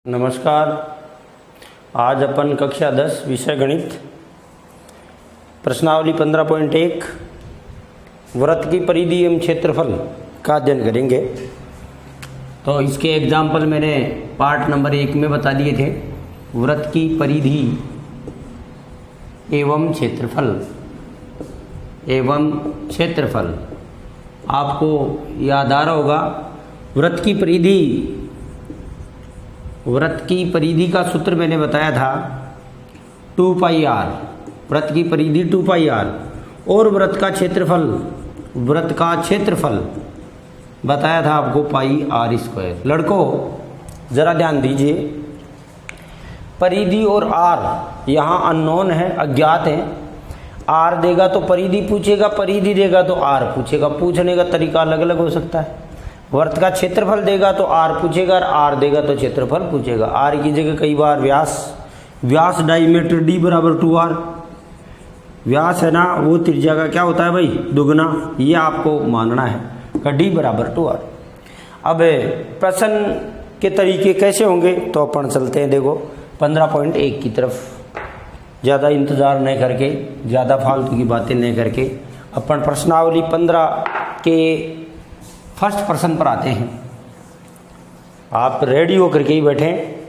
नमस्कार। आज अपन कक्षा 10 विषय गणित प्रश्नावली 15.1 वृत्त की परिधि एवं क्षेत्रफल का अध्ययन करेंगे। तो इसके एग्जाम्पल मैंने पार्ट नंबर 1 में बता दिए थे। वृत्त की परिधि एवं क्षेत्रफल आपको याद आ रहा होगा। वृत्त की परिधि का सूत्र मैंने बताया था 2πr। वृत्त की परिधि 2πr और वृत्त का क्षेत्रफल बताया था आपको πr²। लड़कों जरा ध्यान दीजिए, परिधि और r यहाँ अननोन है, अज्ञात है। r देगा तो परिधि पूछेगा, परिधि देगा तो r पूछेगा। पूछने का तरीका अलग अलग हो सकता है। वृत्त का क्षेत्रफल देगा तो r पूछेगा और r देगा तो क्षेत्रफल पूछेगा। r की जगह कई बार व्यास डायमीटर d बराबर 2r। व्यास है ना, वो त्रिज्या का क्या होता है भाई, दुगना। ये आपको मानना है कि d बराबर 2r। अब प्रश्न के तरीके कैसे होंगे तो अपन चलते हैं। देखो 15.1 की तरफ। ज़्यादा इंतज़ार नहीं करके, ज़्यादा फालतू की बातें नहीं करके अपन प्रश्नावली 15 के फर्स्ट प्रश्न पर आते हैं। आप रेडी होकर के ही बैठें।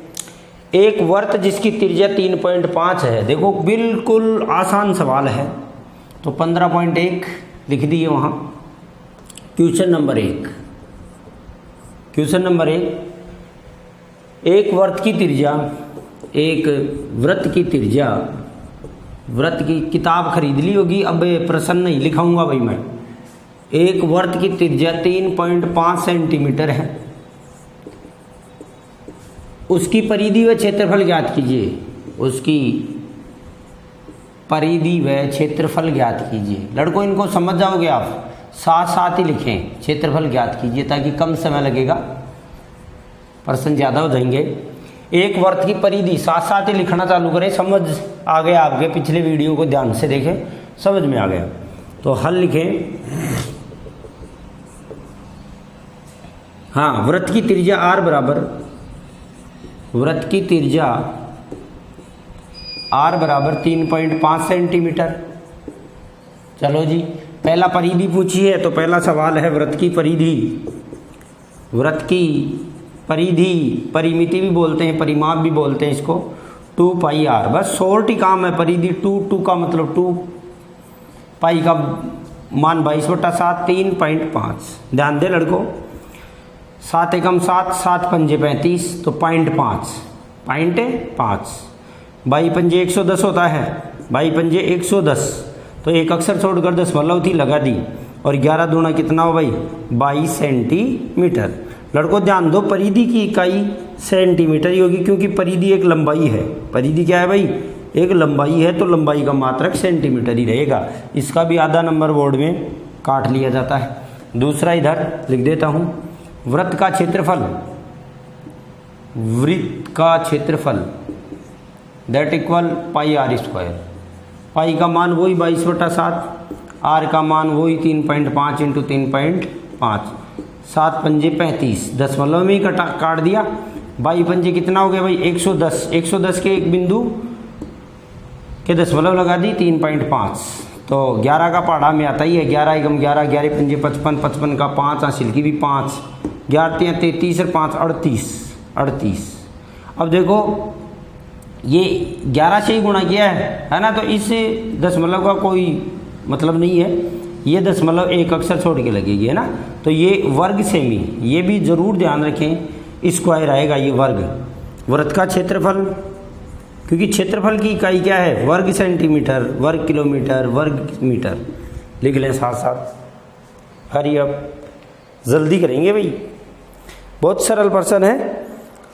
एक वृत्त जिसकी त्रिज्या 3.5 है। देखो बिल्कुल आसान सवाल है, तो 15.1 लिख दिए वहाँ। क्वेश्चन नंबर 1, एक वृत्त की किताब खरीद ली होगी। अब प्रश्न नहीं लिखाऊंगा भाई मैं। एक वृत्त की त्रिज्या 3.5 सेंटीमीटर है। उसकी परिधि व क्षेत्रफल ज्ञात कीजिए। उसकी परिधि व क्षेत्रफल ज्ञात कीजिए। लड़कों इनको समझ जाओगे आप, साथ साथ ही लिखें। क्षेत्रफल ज्ञात कीजिए ताकि कम समय लगेगा, प्रश्न ज़्यादा हो जाएंगे। एक वृत्त की परिधि, साथ साथ ही लिखना चालू करें। समझ आ गया आपके, पिछले वीडियो को ध्यान से देखें, समझ में आ गया तो हल लिखें। हाँ, वृत्त की त्रिज्या r बराबर 3.5 सेंटीमीटर। चलो जी, पहला परिधि पूछी है तो पहला सवाल है वृत्त की परिधि, परिमिति भी बोलते हैं, परिमाप भी बोलते हैं इसको, 2πr। बस शॉर्ट ही काम है। परिधि 2 का मतलब 2, पाई का मान 22/7, 3.5। ध्यान दे लड़कों, 7 एकम 7, 7 पंजे 35, तो 0.5, 22 पंजे 110 होता है। 22 पंजे 110, तो एक अक्षर छोड़कर दशमलव थी लगा दी। और 11 दूना कितना हो भाई, 22 सेंटीमीटर। लड़कों ध्यान दो, परिधि की इकाई सेंटीमीटर ही होगी क्योंकि परिधि एक लंबाई है। परिधि क्या है भाई, एक लंबाई है, तो लंबाई का मात्रक सेंटीमीटर ही रहेगा। इसका भी आधा नंबर बोर्ड में काट लिया जाता है। दूसरा इधर लिख देता हूँ, वृत्त का क्षेत्रफल दैट इक्वल πr²। पाई का मान वही 22/7, r का मान वही 3.5 × 3.5, 7 पंजे 35, दशमलव में ही काट दिया। 22 पंजे कितना हो गया भाई, 110। 110 के एक बिंदु के दशमलव लगा दी, 3.5, तो 11 का पहाड़ा में आता ही है। 11 एकम 11, 11 पंजे 55, 55 का 5, हासिल की भी 5, 11 33 और 5 38। अब देखो ये 11 से ही गुणा किया है ना, तो इस दशमलव का कोई मतलब नहीं है। ये दशमलव एक अक्षर छोड़ के लगेगी, है ना। तो ये वर्ग सेमी, ये भी जरूर ध्यान रखें, स्क्वायर आएगा ये वर्ग। वृत्त का क्षेत्रफल, क्योंकि क्षेत्रफल की इकाई क्या है, वर्ग सेंटीमीटर, वर्ग किलोमीटर, वर्ग मीटर। लिख लें साथ साथ। हरी अब जल्दी करेंगे भाई, बहुत सरल प्रश्न है,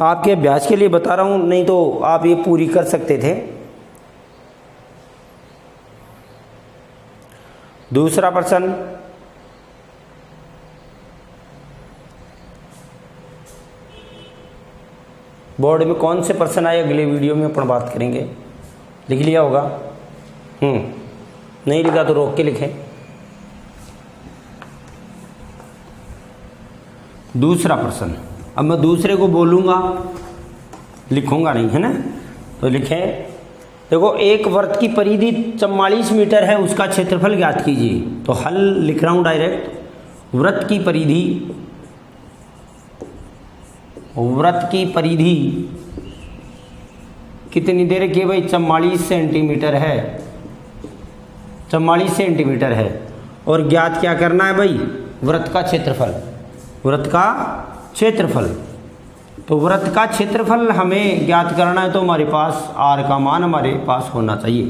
आपके अभ्यास के लिए बता रहा हूँ, नहीं तो आप ये पूरी कर सकते थे। दूसरा प्रश्न, बोर्ड में कौन से प्रश्न आए अगले वीडियो में अपन बात करेंगे। लिख लिया होगा? नहीं लिखा तो रोक के लिखें। दूसरा प्रश्न, अब मैं दूसरे को बोलूँगा लिखूंगा नहीं, है ना, तो लिखें। देखो एक वृत्त की परिधि 44 मीटर है, उसका क्षेत्रफल ज्ञात कीजिए। तो हल लिख रहा हूं डायरेक्ट। वृत्त की परिधि कितनी दे रखी है भाई? 44 सेंटीमीटर है, 44 सेंटीमीटर है। और ज्ञात क्या करना है भाई? वृत्त का क्षेत्रफल, वृत्त का क्षेत्रफल। तो वृत्त का क्षेत्रफल हमें ज्ञात करना है, तो हमारे पास आर का मान हमारे पास होना चाहिए।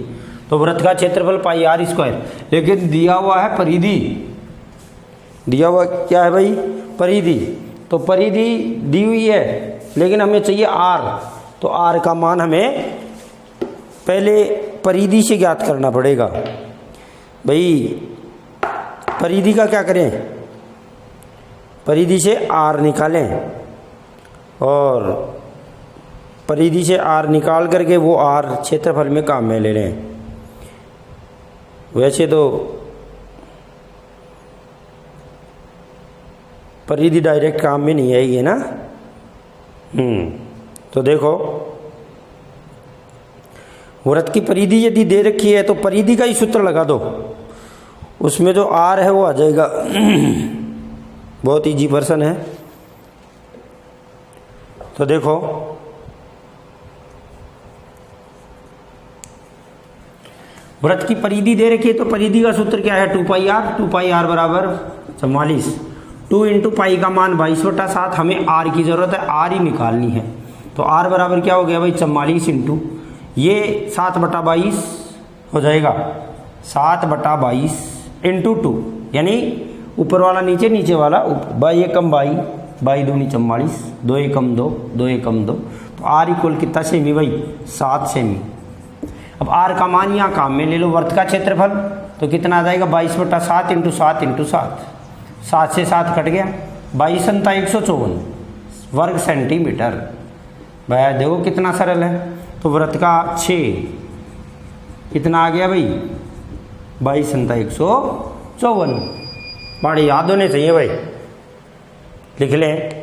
तो वृत्त का क्षेत्रफल पाई आर स्क्वायर। लेकिन दिया हुआ है परिधि, दिया हुआ क्या है भाई? परिधि। तो परिधि दी हुई है, लेकिन हमें चाहिए आर। तो आर का मान हमें पहले परिधि से ज्ञात करना पड़ेगा। भाई परिधि का क्या करें? परिधि से आर निकालें, और परिधि से आर निकाल करके वो आर क्षेत्रफल में काम में ले लें। वैसे तो परिधि डायरेक्ट काम में नहीं आएगी ना। तो देखो वृत्त की परिधि यदि दे रखी है तो परिधि का ही सूत्र लगा दो, उसमें जो आर है वो आ जाएगा। बहुत इजी पर्सन है। तो देखो वृत्त की परिधि दे रखी है, तो परिधि का सूत्र क्या है? 2 पाई आर। 2 पाई आर बराबर 44। 2 इंटू पाई का मान 22/7। हमें आर की जरूरत है, आर ही निकालनी है। तो आर बराबर क्या हो गया भाई? 44 इंटू ये 7/22 हो जाएगा। 7/22 इंटू 2, यानी ऊपर वाला नीचे, नीचे वाला ऊपर। बाई एकम बाई, बाई दूनी 44, 2 एकम 2, 2 एकम 2। तो आर इक्वल कितना सेमी भाई? 7 सेमी। अब आर का मान यहाँ काम में ले लो, वृत्त का क्षेत्रफल। तो कितना आ जाएगा? 22/7 इंटू 7 इंटू 7। 7 से 7 कट गया, 22×154 वर्ग सेंटीमीटर। भाई देखो कितना सरल है। तो वृत्त का 6 कितना आ गया भाई? 22×154। बड़े याद होने चाहिए भाई, लिख लें।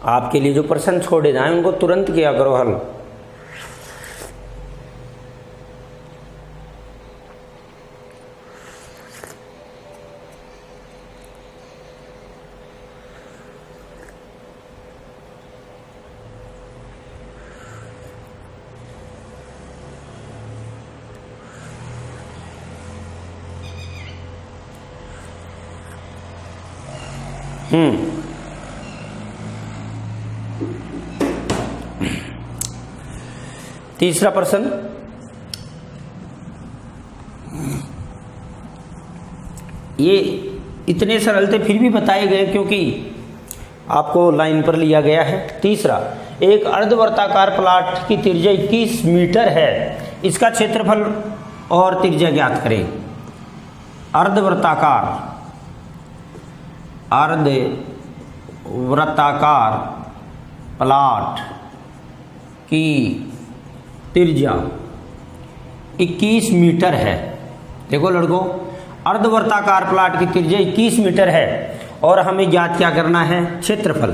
आपके लिए जो प्रश्न छोड़े जाएं उनको तुरंत किया करो हल। तीसरा प्रश्न, ये इतने सरल थे फिर भी बताए गए क्योंकि आपको लाइन पर लिया गया है। तीसरा, एक अर्धवर्ताकार प्लाट की त्रिज्या 21 मीटर है, इसका क्षेत्रफल और त्रिज्या ज्ञात करें। अर्धवृत्ताकार प्लाट की त्रिज्या 21 मीटर है। देखो लड़कों, अर्धवर्ताकार प्लाट की त्रिज्या 21 मीटर है और हमें ज्ञात क्या करना है? क्षेत्रफल।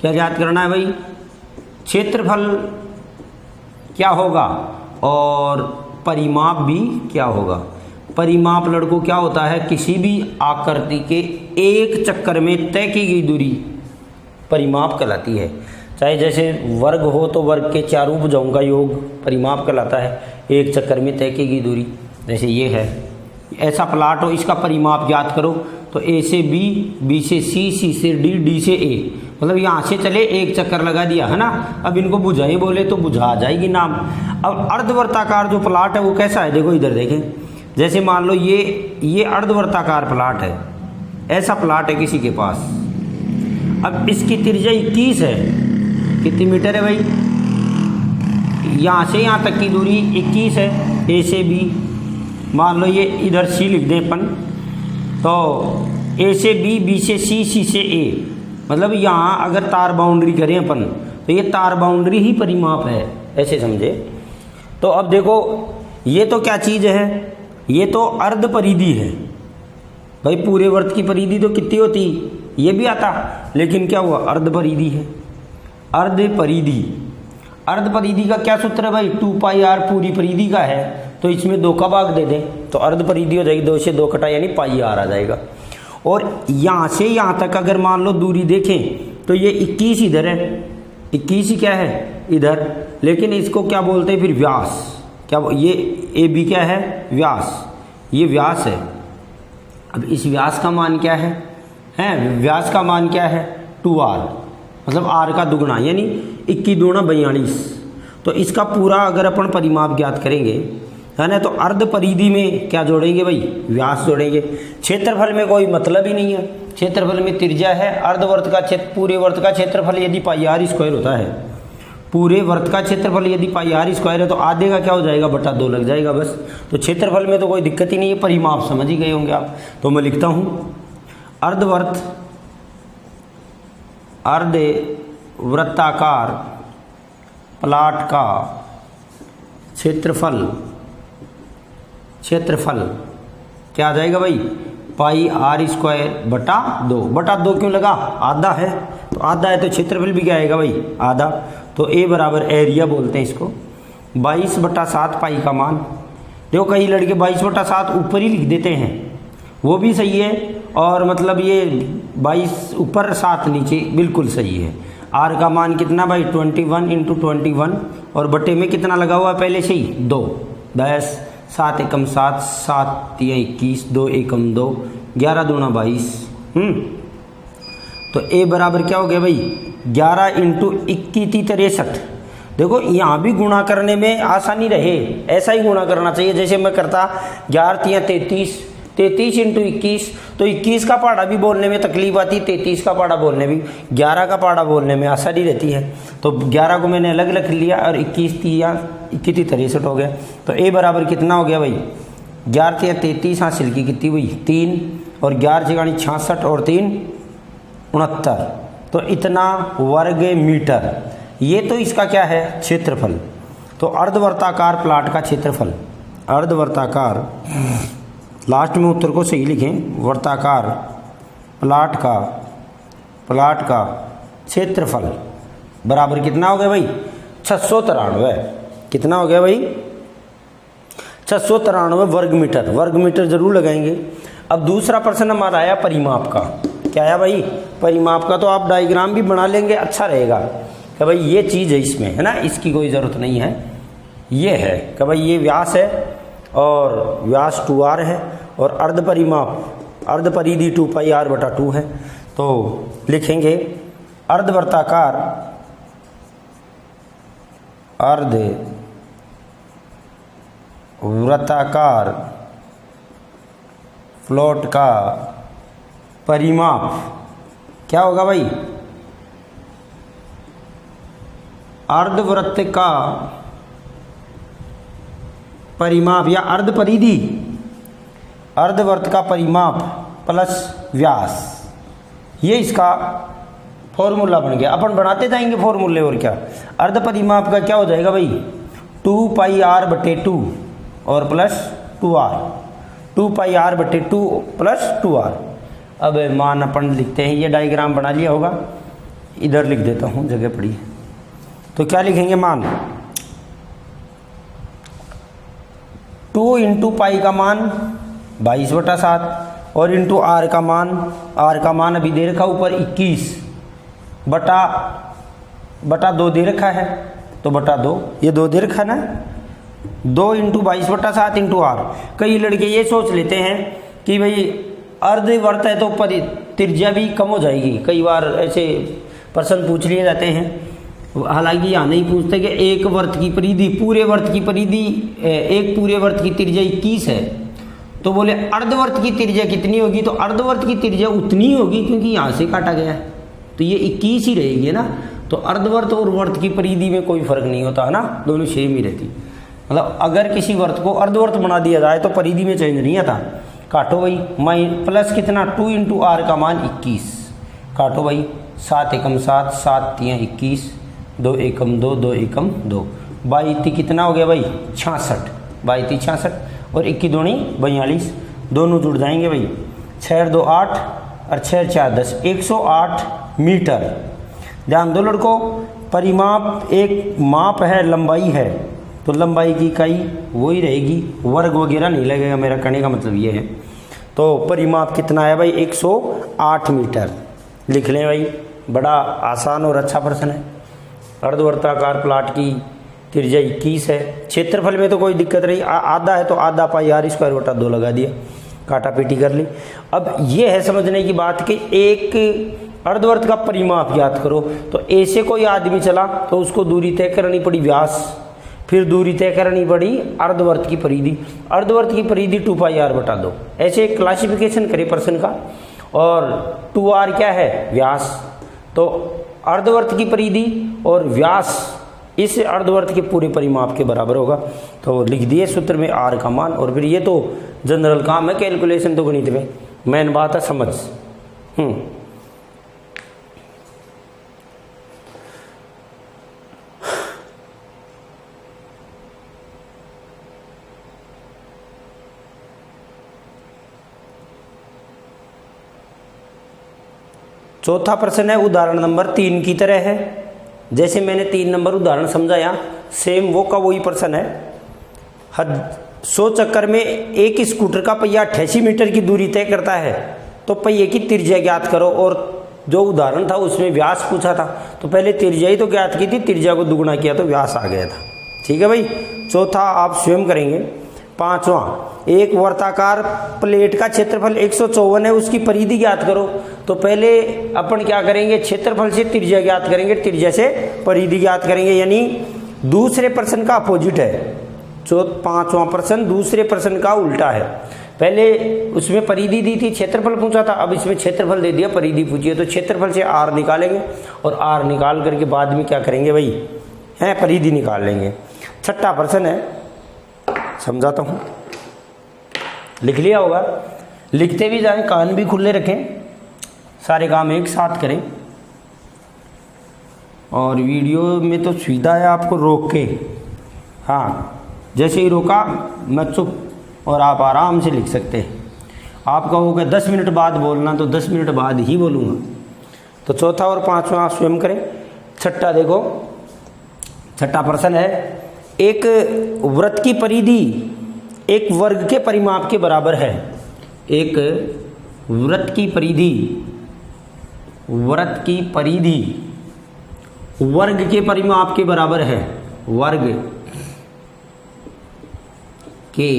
क्या ज्ञात करना है भाई? क्षेत्रफल क्या होगा और परिमाप भी क्या होगा? परिमाप लड़कों क्या होता है? किसी भी आकृति के एक चक्कर में तय की गई दूरी परिमाप कहलाती है। चाहे जैसे वर्ग हो तो वर्ग के चारों भुजाओं का योग परिमाप कहलाता है, एक चक्कर में तय की गई दूरी। जैसे ये है, ऐसा प्लाट हो, इसका परिमाप ज्ञात करो। तो ए से बी, बी से सी, सी से डी, डी से ए, मतलब यहाँ से चले एक चक्कर लगा दिया है ना। अब इनको बुझाई बोले तो बुझा आ जाएगी नाम। अब अर्धवर्ताकार जो प्लाट है वो कैसा है? देखो इधर देखें, जैसे मान लो ये अर्धवर्ताकार प्लाट है, ऐसा प्लाट है किसी के पास। अब इसकी त्रिज्या 21 है, कितनी मीटर है भाई, यहाँ से यहाँ तक की दूरी 21 है, ए से बी। मान लो ये इधर सी लिख दें अपन, तो ए से बी, बी से सी, सी से ए, मतलब यहाँ अगर तार बाउंड्री करें अपन तो ये तार बाउंड्री ही परिमाप है, ऐसे समझे। तो अब देखो ये तो क्या चीज़ है, ये तो अर्ध परिधि है भाई, पूरे वर्त की परिधि तो कितनी होती, ये भी आता, लेकिन क्या हुआ, अर्ध परिधि है। अर्ध परिधि, अर्ध परिधि का क्या सूत्र है भाई, 2 पाई आर पूरी परिधि का है, तो इसमें 2 का भाग दे दें तो अर्ध परिधि हो जाएगी, 2 से 2 कटा यानी पाई आर आ जाएगा। और यहाँ से यहाँ तक अगर मान लो दूरी देखें तो ये 21 इधर है, 21 ही क्या है इधर, लेकिन इसको क्या बोलते हैं फिर, व्यास। क्या ये ए बी क्या है, व्यास, ये व्यास है। अब इस व्यास का मान क्या है, व्यास का मान क्या है 2r, मतलब r का दुगुना यानी 21 दूना 42। तो इसका पूरा अगर अपन परिमाप ज्ञात करेंगे है ना, तो अर्ध परिधि में क्या जोड़ेंगे भाई, व्यास जोड़ेंगे। क्षेत्रफल में कोई मतलब ही नहीं है, क्षेत्रफल में त्रिज्या है। अर्धवर्त का पूरे वर्त का क्षेत्रफल यदि पाई आर स्क्वायर होता है, पूरे वर्त का क्षेत्रफल यदि पाई आर स्क्वायर है तो आधे का क्या हो जाएगा, बटा 2 लग जाएगा बस। तो क्षेत्रफल में तो कोई दिक्कत ही नहीं है, परिमाप समझ ही गए होंगे आप। तो मैं लिखता हूँ अर्धवर्त, अर्ध वृत्ताकार प्लाट का क्षेत्रफल, क्षेत्रफल क्या आ जाएगा भाई, पाई आर स्क्वायर बटा 2। बटा 2 क्यों लगा, आधा है, तो आधा है तो क्षेत्रफल भी क्या आएगा भाई, आधा। तो ए बराबर एरिया बोलते हैं इसको, 22/7 पाई का मान। देखो कई लड़के 22/7 ऊपर ही लिख देते हैं, वो भी सही है, और मतलब ये 22 ऊपर 7 नीचे बिल्कुल सही है। आर का मान कितना भाई, 21 × 21, और बटे में कितना लगा हुआ पहले से ही 2, 10, 7 एकम 7, 7 × 21, 2 एकम 2, 11 दूना 22। तो ए बराबर क्या हो गया भाई, 11 × 21 63। देखो यहाँ भी गुणा करने में आसानी रहे, ऐसा ही गुणा करना चाहिए जैसे मैं करता, 11 × 33, 33 × 21, तो 21 का पहाड़ा भी बोलने में तकलीफ आती, 33 का पहाड़ा बोलने भी, 11 का पहाड़ा बोलने में आसानी रहती है। तो 11 को मैंने अलग रख लिया और 21 दिया, 21 63 हो गया। तो ए बराबर कितना हो गया भाई, 11 × 33 हासिल की कितनी हुई 3, और 11 × 66 और 3 69, तो इतना वर्ग मीटर। ये तो इसका क्या है, क्षेत्रफल। तो अर्धवर्ताकार प्लाट का क्षेत्रफल, अर्धवर्ताकार, लास्ट में उत्तर को सही लिखें, वर्ताकार प्लाट का क्षेत्रफल बराबर कितना हो गया भाई, 693। कितना हो गया भाई, 693 वर्ग मीटर। वर्ग मीटर जरूर लगाएंगे। अब दूसरा प्रश्न हमारा आया परिमाप का। क्या आया भाई, परिमाप का। तो आप डायग्राम भी बना लेंगे, अच्छा रहेगा कि भाई ये चीज़ है इसमें, है ना, इसकी कोई ज़रूरत नहीं है। ये है कि भाई ये व्यास है और व्यास 2r है, और अर्ध परिमाप, अर्ध परिधि 2 पाई r बटा 2 है। तो लिखेंगे अर्धवर्ताकार, अर्ध वृत्ताकार प्लॉट का परिमाप क्या होगा भाई, अर्धवृत्त का परिमाप या अर्ध परिधि, अर्धवर्त का परिमाप प्लस व्यास, ये इसका फॉर्मूला बन गया। अपन बनाते जाएंगे फॉर्मूले, और क्या। अर्ध परिमाप का क्या हो जाएगा भाई, 2 पाई r बटे 2 और प्लस 2r, 2 पाई r बटे 2 प्लस 2r। अब मान अपन लिखते हैं, ये डायग्राम बना लिया होगा, इधर लिख देता हूँ, जगह पड़ी है। तो क्या लिखेंगे, मान 2 × पाई का मान 22/7 और इंटू r का मान अभी दे रखा ऊपर 21 बटा 2 दे रखा है, तो बटा 2, ये 2 दे रखा है ना, 2 × 22/7 × r। कई लड़के ये सोच लेते हैं कि भाई अर्धवर्त है तो त्रिज्या भी कम हो जाएगी। कई बार ऐसे प्रश्न पूछ लिए जाते हैं, हालांकि यहाँ नहीं पूछते कि एक वर्त की परिधि, पूरे वर्त की परिधि, एक पूरे वर्त की त्रिज्या 21 है, तो बोले अर्धवर्त की त्रिज्या कितनी होगी, तो अर्धवर्त की त्रिज्या उतनी होगी क्योंकि यहाँ से काटा गया है। तो ये 21 ही रहेगी ना। तो अर्धवर्त और वर्त की परिधि में कोई फर्क नहीं होता है ना, दोनों सेम ही रहती। मतलब अगर किसी वर्त को अर्धवर्त बना दिया जाए तो परिधि में चेंज नहीं आता। काटो भाई, प्लस कितना 2 इंटू आर का मान 21, काटो भाई 7 एकम 7, 7 तियाँ 21, 2 एकम 2, 2 एकम 2, 22 कितना हो गया भाई 66, 22 66 और 21 दूनी 42, दोनों जुड़ जाएंगे भाई, 6 2 8 और 6 4 10, 108 मीटर। ध्यान दो लड़कों, परिमाप एक माप है, लंबाई है, तो लंबाई की इकाई वही रहेगी, वर्ग वगैरह नहीं लगेगा, मेरा कहने का मतलब ये है। तो परिमाप कितना है भाई 108 मीटर। लिख लें भाई, बड़ा आसान और अच्छा प्रश्न है। अर्धवर्ताकार प्लाट की त्रिज्या 21 है, क्षेत्रफल में तो कोई दिक्कत नहीं, आधा है तो आधा पाई आर स्क्वायर बटा 2 लगा दिया, काटा पीटी कर ली। अब ये है समझने की बात कि एक अर्धवर्त का परिमाप ज्ञात करो, तो ऐसे कोई आदमी चला तो उसको दूरी तय करनी पड़ी व्यास, फिर दूरी तय करनी पड़ी अर्धवर्त की परिधि, अर्धवर्त की परिधि 2 पाई आर बटा 2, ऐसे क्लासिफिकेशन करे प्रश्न का। और 2r क्या है व्यास, तो अर्धवर्त की परिधि और व्यास इस अर्धवर्त के पूरे परिमाप के बराबर होगा। तो लिख दिए सूत्र में r का मान, और फिर ये तो जनरल काम है, कैलकुलेशन तो गणित में, मेन बात है समझ। चौथा प्रश्न है उदाहरण नंबर 3 की तरह है, जैसे मैंने 3 नंबर उदाहरण समझाया सेम वो का वही प्रश्न है। 100 चक्कर में एक स्कूटर का पहिया 88 मीटर की दूरी तय करता है, तो पहिए की त्रिज्या ज्ञात करो। और जो उदाहरण था उसमें व्यास पूछा था, तो पहले त्रिज्या ही तो ज्ञात की थी, त्रिज्या को दुगुना किया तो व्यास आ गया था। ठीक है भाई, चौथा आप स्वयं करेंगे। पांचवा, एक वर्ताकार प्लेट का क्षेत्रफल 154 है, उसकी परिधि ज्ञात करो। तो पहले अपन क्या करेंगे, क्षेत्रफल से त्रिज्या ज्ञात करेंगे, त्रिज्या से परिधि ज्ञात करेंगे, यानी दूसरे प्रश्न का अपोजिट है। पांचवा प्रश्न दूसरे प्रश्न का उल्टा है। पहले उसमें परिधि दी थी, क्षेत्रफल पूछा था, अब इसमें क्षेत्रफल दे दिया, परिधि पूछी है, तो क्षेत्रफल से r निकालेंगे और r निकाल करके बाद में क्या करेंगे भाई, है परिधि निकाल लेंगे। छठा प्रश्न है, समझाता हूँ, लिख लिया होगा, लिखते भी जाएं, कान भी खुले रखें, सारे काम एक साथ करें। और वीडियो में तो सुविधा है आपको रोक के, हाँ जैसे ही रोका मैं चुप, और आप आराम से लिख सकते हैं। आप कहोगे 10 मिनट बाद बोलना, तो 10 मिनट बाद ही बोलूँगा। तो चौथा और पांचवा आप स्वयं करें। छठा देखो, छठा प्रश्न है, एक वृत्त की परिधि एक वर्ग के परिमाप के बराबर है। एक वृत्त की परिधि, वृत्त की परिधि वर्ग के परिमाप के बराबर है, वर्ग के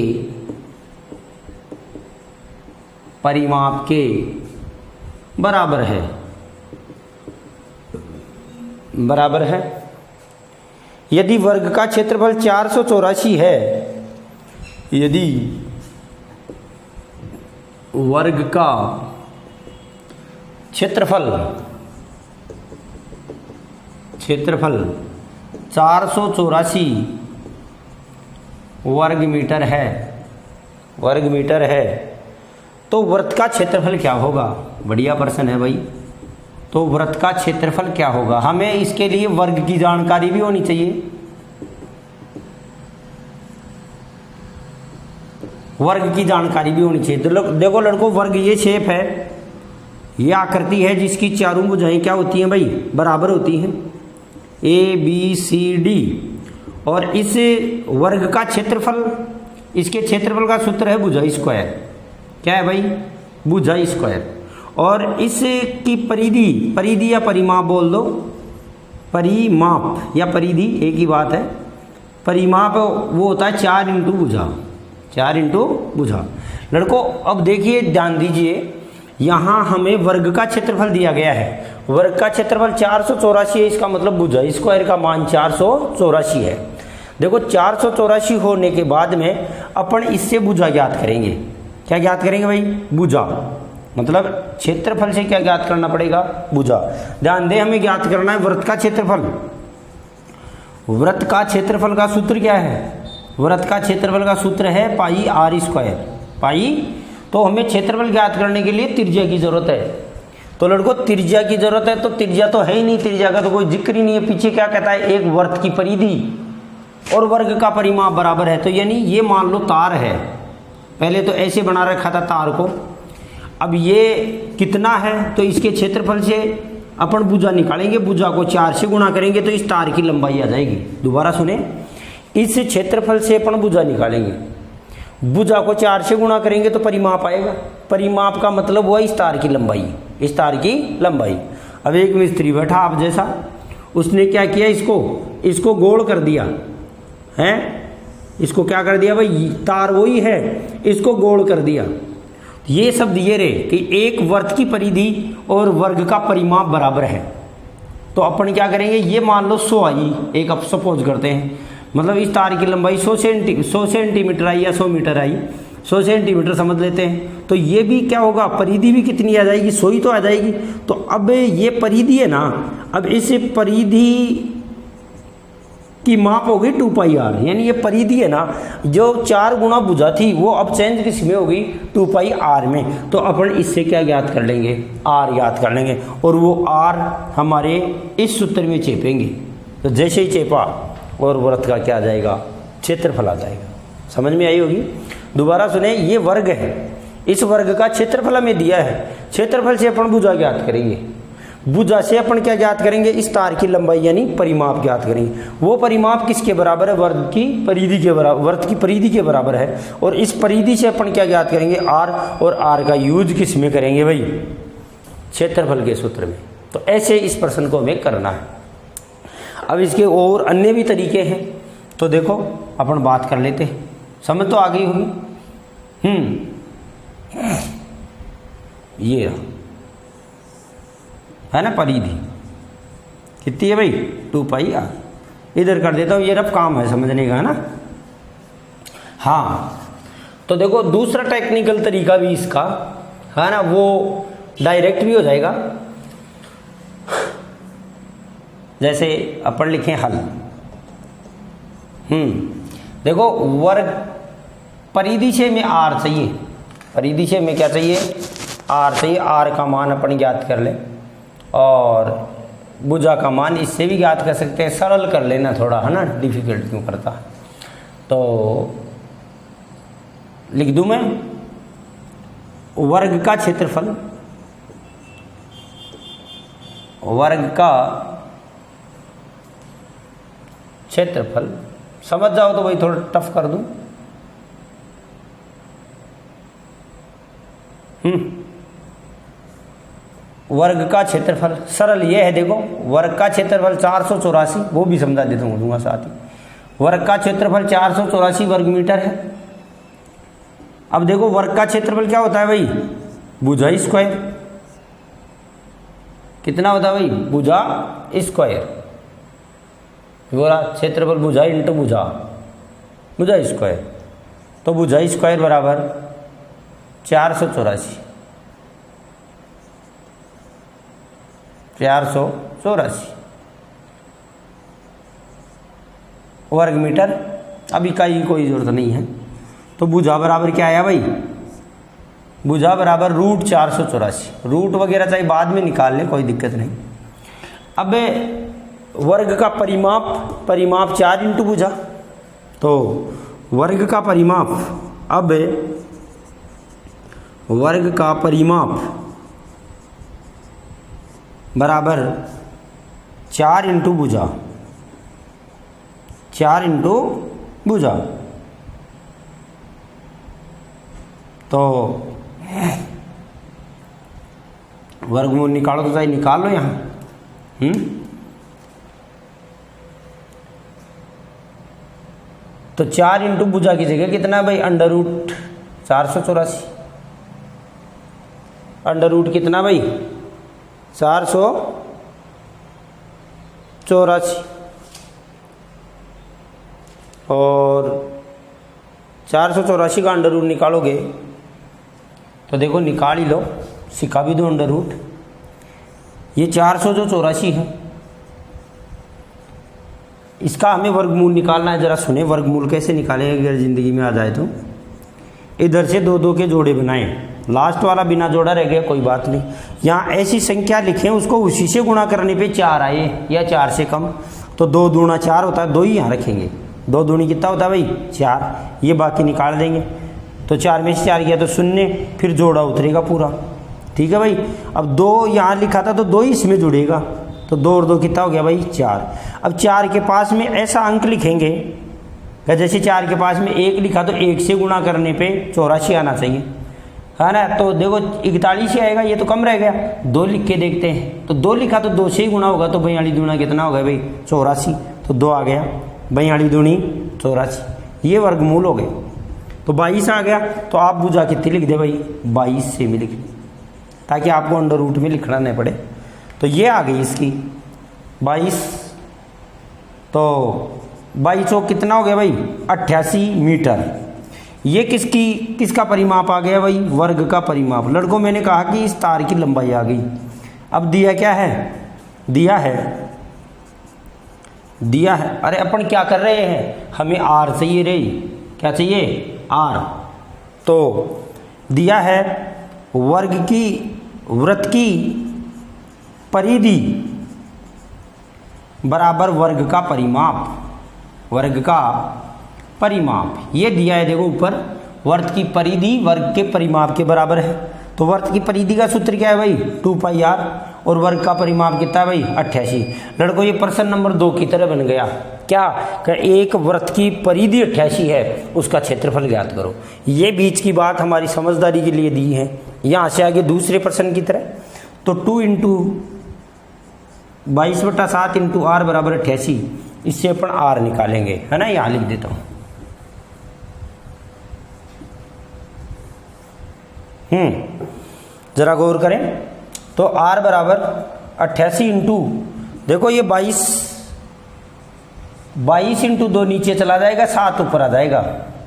परिमाप के बराबर है, बराबर है। यदि वर्ग का क्षेत्रफल 484 है, यदि वर्ग का क्षेत्रफल 484 वर्ग मीटर है, वर्ग मीटर है, तो वृत्त का क्षेत्रफल क्या होगा। बढ़िया प्रश्न है भाई। तो वृत्त का क्षेत्रफल क्या होगा, हमें इसके लिए वर्ग की जानकारी भी होनी चाहिए। वर्ग की जानकारी भी होनी चाहिए। तो देखो लड़कों, वर्ग ये शेप है, ये आकृति है जिसकी चारों भुजाएं क्या होती हैं भाई, बराबर होती हैं, ABCD। और इस वर्ग का क्षेत्रफल, इसके क्षेत्रफल का सूत्र है भुजा स्क्वायर। क्या है भाई, भुजा स्क्वायर। और इसकी परिधि, परिधि या परिमाप बोल दो, परिमाप या परिधि एक ही बात है। परिमाप वो होता है 4 इंटू भुजा, 4 इंटू भुजा। लड़कों अब देखिए, ध्यान दीजिए, यहाँ हमें वर्ग का क्षेत्रफल दिया गया है। वर्ग का क्षेत्रफल 484 है, इसका मतलब भुजा स्क्वायर का मान 484 है। देखो 484 होने के बाद में अपन इससे भुजा ज्ञात करेंगे। क्या ज्ञात करेंगे भाई, भुजा। मतलब क्षेत्रफल से क्या ज्ञात करना पड़ेगा, भुजा। ध्यान दें, हमें ज्ञात करना है वृत्त का क्षेत्रफल। वृत्त का क्षेत्रफल का सूत्र क्या है, वृत्त का क्षेत्रफल का सूत्र है पाई आर स्क्वायर। पाई, तो हमें क्षेत्रफल ज्ञात करने के लिए त्रिज्या की जरूरत है। तो लड़कों त्रिज्या की जरूरत है, तो त्रिज्या तो है ही नहीं, त्रिज्या का तो कोई जिक्र ही नहीं है। पीछे क्या कहता है, एक वृत्त की परिधि और वर्ग का परिमाप बराबर है। तो यानी ये मान लो तार है, पहले तो ऐसे बना रखा था तार को, अब ये कितना है, तो इसके क्षेत्रफल से अपन भुजा निकालेंगे, भुजा को 4 से गुणा करेंगे तो इस तार की लंबाई आ जाएगी। दोबारा सुने, इस क्षेत्रफल से अपन भुजा निकालेंगे, भुजा को 4 से गुणा करेंगे तो परिमाप आएगा। परिमाप का मतलब हुआ इस तार की लंबाई, इस तार की लंबाई। अब एक मिस्त्री बैठा आप जैसा, उसने क्या किया, इसको गोल कर दिया है, इसको क्या कर दिया भाई, तार वही है, इसको गोल कर दिया। ये शब्द ये रहे कि एक वृत्त की परिधि और वर्ग का परिमाप बराबर है। तो अपन क्या करेंगे, ये मान लो 100 आई, एक अब सपोज करते हैं, मतलब इस तार की लंबाई 100 सेंटीमीटर आई या 100 मीटर आई, 100 सेंटीमीटर समझ लेते हैं। तो ये भी क्या होगा, परिधि भी कितनी आ जाएगी, 100 ही तो आ जाएगी। तो अब ये परिधि है ना, अब इस परिधि की माप होगी 2 पाई आर, यानी ये परिधि है ना, जो 4 गुना भुजा थी वो अब चेंज किस में होगी, 2 पाई आर में। तो अपन इससे क्या ज्ञात कर लेंगे, आर ज्ञात कर लेंगे, और वो आर हमारे इस सूत्र में चेपेंगे। तो जैसे ही चेपा और वृत्त का क्या आ जाएगा, क्षेत्रफल आ जाएगा। समझ में आई होगी। दोबारा सुने, ये वर्ग है, इस वर्ग का क्षेत्रफल हमें दिया है, क्षेत्रफल से अपन भुजा ज्ञात करेंगे, भुजा से अपन क्या ज्ञात करेंगे, इस तार की लंबाई यानी परिमाप ज्ञात करेंगे। वो परिमाप किसके बराबर है, वर्ग की परिधि के बराबर, वृत्त की परिधि के बराबर है। और इस परिधि से अपन क्या ज्ञात करेंगे, आर, और आर का यूज किस में करेंगे भाई, क्षेत्रफल के सूत्र में। तो ऐसे इस प्रश्न को हमें करना है। अब इसके और अन्य भी तरीके हैं, तो देखो अपन बात कर लेते हैं, समझ तो आ गई होगी। ये है ना परिधि, कितनी है भाई, 2 पाई आर। इधर कर देता हूँ, ये रफ काम है समझने का, है ना। हाँ, तो देखो दूसरा टेक्निकल तरीका भी इसका है ना, वो डायरेक्ट भी हो जाएगा। जैसे अपन लिखें हल, देखो वर्ग परिधि से में आर चाहिए, परिधि से में क्या चाहिए, आर चाहिए। आर का मान अपन ज्ञात कर ले, और भुजा का मान इससे भी ज्ञात कर सकते हैं। सरल कर लेना थोड़ा, है ना, डिफिकल्ट क्यों करता है। तो लिख दूं मैं, वर्ग का क्षेत्रफल, वर्ग का क्षेत्रफल, समझ जाओ तो भाई थोड़ा टफ कर दूं। वर्ग का क्षेत्रफल सरल ये है, देखो वर्ग का क्षेत्रफल 484, वो भी समझा देता हूँ दूंगा साथ ही। वर्ग का क्षेत्रफल 484 वर्ग मीटर है। अब देखो वर्ग का क्षेत्रफल क्या होता है भाई, भुजा स्क्वायर। कितना होता है भाई, भुजा स्क्वायर। बोला क्षेत्रफल भुजा इंटू भुजा, भुजा स्क्वायर। तो भुजा स्क्वायर बराबर 484, 484 वर्ग मीटर। अब इकाई की कोई जरूरत नहीं है। तो भुजा बराबर क्या आया भाई, भुजा बराबर रूट 484। रूट वगैरह चाहे बाद में निकाल ले, कोई दिक्कत नहीं। अब वर्ग का परिमाप, परिमाप 4 इंटू भुजा, तो वर्ग का परिमाप, अब वर्ग का परिमाप बराबर 4 इंटू भुजा, 4 इंटू भुजा। तो वर्गमूल निकालो, तो चाहे निकाल लो यहाँ। तो 4 इंटू भुजा की जगह कितना भाई, अंडर रूट 484। अंडर रूट कितना भाई, 484। और 484 का अंडर रूट निकालोगे तो देखो निकाल ही लो, सिक्का भी दो अंडर रूट। ये 400 जो 84 है, इसका हमें वर्गमूल निकालना है। ज़रा सुने वर्गमूल कैसे निकालेंगे अगर ज़िंदगी में आ जाए तो। इधर से दो दो के जोड़े बनाएं, लास्ट वाला बिना जोड़ा रह गया कोई बात नहीं। यहाँ ऐसी संख्या लिखें उसको उसी से गुणा करने पे 4 आए या 4 से कम, तो 2 दूना 4 होता है, 2 ही यहाँ रखेंगे। 2 दूनी कितना होता है भाई 4, ये बाकी निकाल देंगे। तो 4 में से 4 गया तो 0, फिर जोड़ा उतरेगा पूरा। ठीक है भाई। अब 2 यहाँ लिखा था तो 2 ही इसमें जुड़ेगा, तो 2 और 2 कितना हो गया भाई 4। अब 4 के पास में ऐसा अंक लिखेंगे कि जैसे 4 के पास में 1 लिखा तो 1 से गुणा करने पे 84 आना चाहिए, है ना। तो देखो 41 ही आएगा, ये तो कम रह गया। 2 लिख के देखते हैं, तो 2 लिखा तो 2 से ही गुणा होगा, तो 42 दूना कितना होगा भाई 84, तो 2 आ गया। 42 दूनी 84, ये वर्गमूल हो गए। तो 22 आ गया, तो आप बुझा कितनी लिख दे भाई 22 से में लिख, ताकि आपको अंडर रूट में लिखना नहीं पड़े। तो ये आ गई इसकी 22। तो 22 कितना हो गया भाई 88 मीटर। ये किसका परिमाप आ गया भाई, वर्ग का परिमाप। लड़कों मैंने कहा कि इस तार की लंबाई आ गई। अब दिया क्या है, दिया है अरे अपन क्या कर रहे हैं, हमें आर चाहिए रे, क्या चाहिए आर। तो दिया है वृत्त की परिधि बराबर वर्ग का परिमाप, ये दिया है। देखो ऊपर वर्त की परिधि वर्ग के परिमाप के बराबर है। तो वर्त की परिधि का सूत्र क्या है भाई 2πr, और वर्ग का परिमाप कितना है भाई 88। लड़कों ये प्रश्न नंबर 2 की तरह बन गया। क्या एक वृत्त की परिधि 88 है, उसका क्षेत्रफल ज्ञात करो। ये बीच की बात हमारी समझदारी के लिए दी है। यहाँ से आगे दूसरे प्रश्न की तरह, तो 2 × 22/7 × r बराबर 88, इससे अपन r निकालेंगे, है ना। यहाँ लिख देता हूँ। जरा गौर करें, तो r बराबर 88 × देखो ये 22 × 2 नीचे चला जाएगा, 7 ऊपर आ जाएगा।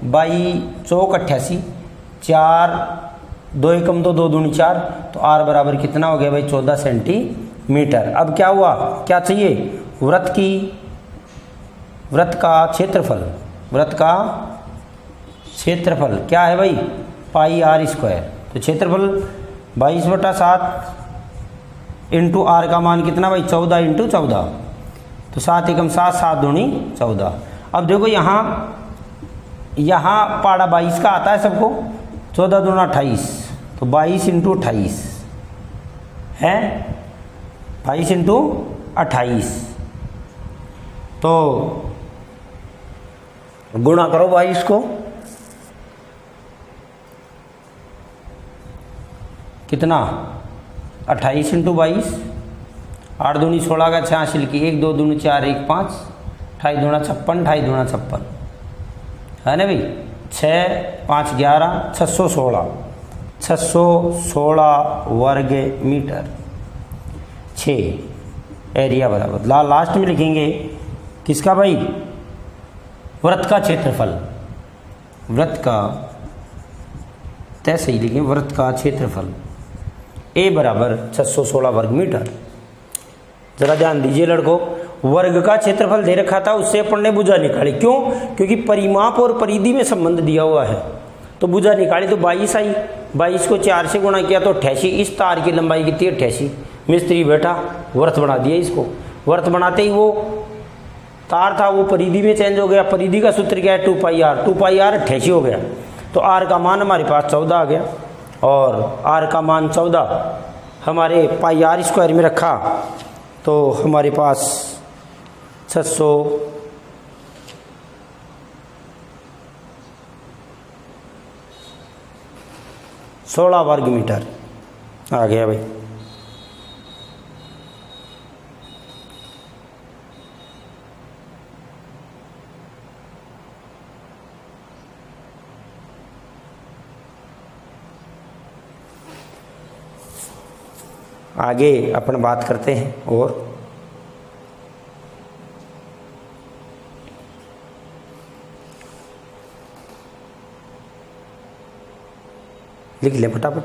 22 चौक 88, 4 2 एकम 2 2 दूनी 4, तो r बराबर कितना हो गया भाई 14 सेंटीमीटर। अब क्या हुआ, क्या चाहिए, वृत्त का क्षेत्रफल क्या है भाई πr²। तो क्षेत्रफल 22/7 × r का मान कितना भाई 14 × 14, तो 7 एकम 7 7 दूनी 14। अब देखो यहाँ पाड़ा 22 का आता है सबको, 14 दूना 28, तो 22 × 28 है 22 × 28, तो गुणा करो 22 को, कितना 28 × 22, 8 दूनी 16 का 86 की 1 2 दूनी 4 1 5, 28 दूना 56, 28 दूना 56, है ना भाई। 6 5 11 616 वर्ग मीटर। 6 एरिया बराबर लास्ट में लिखेंगे किसका भाई, वृत्त का क्षेत्रफल। वृत्त का तय सही लिखें, वृत्त का क्षेत्रफल A बराबर 616 वर्ग मीटर। जरा ध्यान दीजिए लड़कों, वर्ग का क्षेत्रफल दे रखा था, उससे अपन ने भुजा निकाली। क्यों, क्योंकि परिमाप और परिधि में संबंध दिया हुआ है, तो भुजा निकाली तो 22 आई। 22 को 4 से गुणा किया तो 88। इस तार की लंबाई कितनी 88। मिस्त्री बैठा वर्त बना दिया इसको। वर्त बनाते ही वो तार था वो परिधि में चेंज हो गया। परिधि का सूत्र क्या है 2πr। 2πr 88 हो गया, तो r का मान हमारे पास 14 आ गया, और r का मान 14 हमारे πr² में रखा, तो हमारे पास 616 वर्ग मीटर आ गया भाई। आगे अपन बात करते हैं, और लिख लें फटाफट।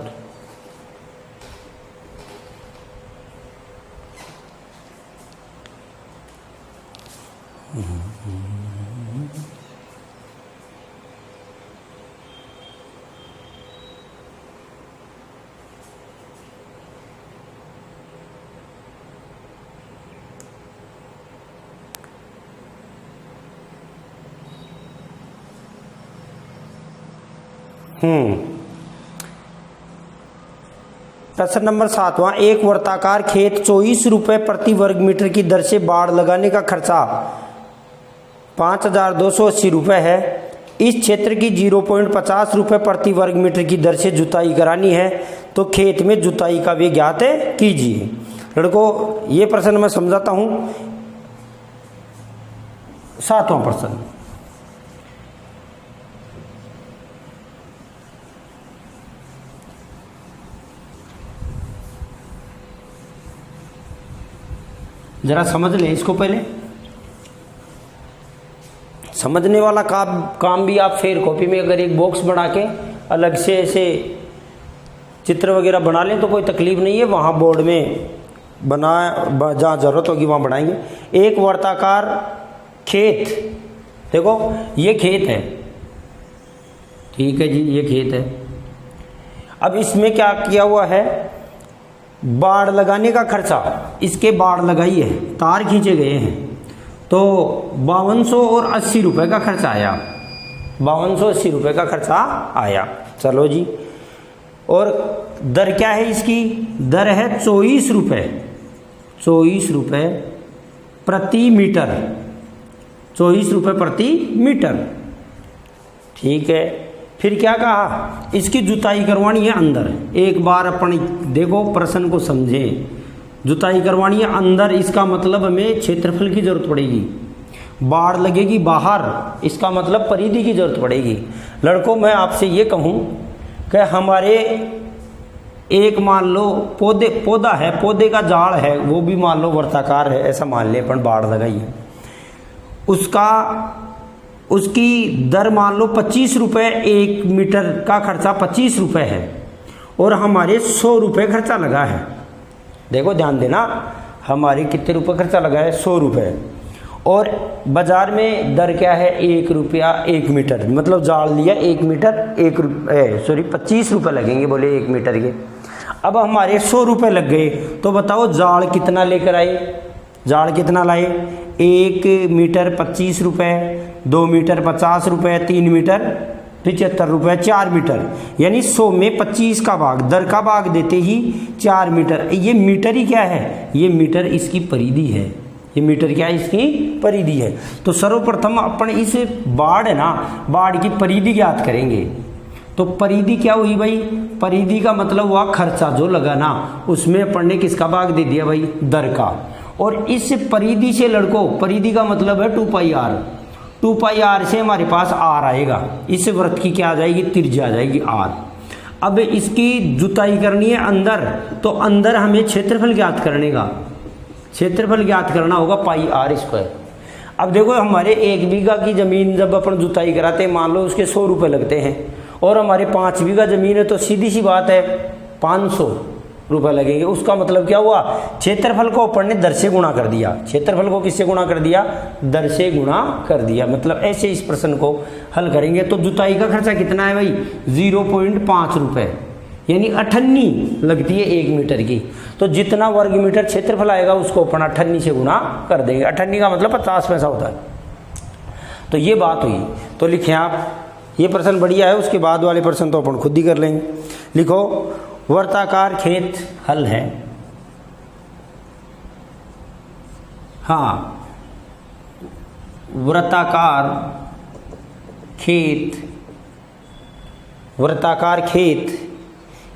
प्रश्न नंबर 7वां, एक वर्ताकार खेत 24 रुपए प्रति वर्ग मीटर की दर से बाड़ लगाने का खर्चा 5280 रुपए है। इस क्षेत्र की 0.50 रुपए प्रति वर्ग मीटर की दर से जुताई करानी है, तो खेत में जुताई का व्यय ज्ञात कीजिए। लड़कों ये प्रश्न मैं समझाता हूं। 7वां प्रश्न, जरा समझ लें इसको। पहले समझने वाला काम भी आप फेर कॉपी में अगर एक बॉक्स बना के अलग से ऐसे चित्र वगैरह बना लें तो कोई तकलीफ नहीं है, वहाँ बोर्ड में जहाँ ज़रूरत होगी वहाँ बनाएंगे। एक वर्ताकार खेत, देखो ये खेत है, ठीक है जी, ये खेत है। अब इसमें क्या किया हुआ है, बाड़ लगाने का खर्चा, इसके बाड़ लगाई है, तार खींचे गए हैं, तो 5280 रुपये का खर्चा आया, 5280 रुपये का खर्चा आया। चलो जी, और दर क्या है इसकी, दर है 24 रुपये, 24 रुपये प्रति मीटर, 24 रुपये प्रति मीटर, ठीक है। फिर क्या कहा, इसकी जुताई करवानी है अंदर। एक बार अपन देखो प्रश्न को समझें, जुताई करवानी है अंदर, इसका मतलब हमें क्षेत्रफल की जरूरत पड़ेगी। बाड़ लगेगी बाहर, इसका मतलब परिधि की जरूरत पड़ेगी। लड़कों मैं आपसे ये कहूँ कि हमारे एक मान लो पौधा है, पौधे का जाड़ है, वो भी मान लो वर्ताकार है, ऐसा मान ले अपन, बाड़ लगाई है, उसकी दर मान लो 25 रुपये, 1 मीटर का खर्चा 25 रुपये है, और हमारे 100 रुपये खर्चा लगा है। देखो ध्यान देना, हमारे कितने रुपये खर्चा लगा है, 100 रुपये, और बाजार में दर क्या है, 1 रुपया 1 मीटर, मतलब जाल लिया 1 मीटर 25 रुपये लगेंगे बोले 1 मीटर के। अब हमारे 100 रुपये लग गए, तो बताओ जाल कितना लेकर आए, जाल कितना लाए, 1 मीटर 25 रुपये, 2 मीटर 50 रुपये, 3 मीटर 75 रुपये, 4 मीटर, यानी 100 में 25 का भाग, दर का भाग देते ही 4 मीटर। ये मीटर ही क्या है, ये मीटर इसकी परिधि है, ये मीटर क्या है, इसकी परिधि है। तो सर्वप्रथम अपन इस बाड़ है ना, बाड़ की परिधि ज्ञात करेंगे। तो परिधि क्या हुई भाई, परिधि का मतलब हुआ खर्चा जो लगा ना, उसमें अपन ने किसका भाग दे दिया भाई, दर का। और इस परिधि से लड़कों, परिधि का मतलब है 2πr, 2πr से हमारे पास r आएगा, इस वृत्त की क्या आ जाएगी, त्रिज्या आ जाएगी r। अब इसकी जुताई करनी है अंदर, तो अंदर हमें क्षेत्रफल ज्ञात करने का, क्षेत्रफल ज्ञात करना होगा πr²। अब देखो हमारे 1 बीघा की ज़मीन जब अपन जुताई कराते हैं, मान लो उसके 100 रुपये लगते हैं, और हमारे 5 बीघा ज़मीन है, तो सीधी सी बात है 500 रुपये लगेंगे। उसका मतलब क्या हुआ, क्षेत्रफल को अपन ने दर से गुणा कर दिया, क्षेत्रफल को किससे गुणा कर दिया, दर से गुणा कर दिया। मतलब ऐसे इस प्रश्न को हल करेंगे। तो जुताई का खर्चा कितना है भाई, 0.5 रुपये, यानी 98 लगती है 1 मीटर की। तो जितना वर्ग मीटर क्षेत्रफल आएगा उसको अपन 98 से गुणा कर देंगे। 98 का मतलब 50 पैसा होता है। तो ये बात हुई। तो लिखें आप, ये प्रश्न बढ़िया है, उसके बाद वाले प्रश्न तो अपन खुद ही कर लेंगे। लिखो, वर्ताकार खेत हल है, हाँ, वर्ताकार खेत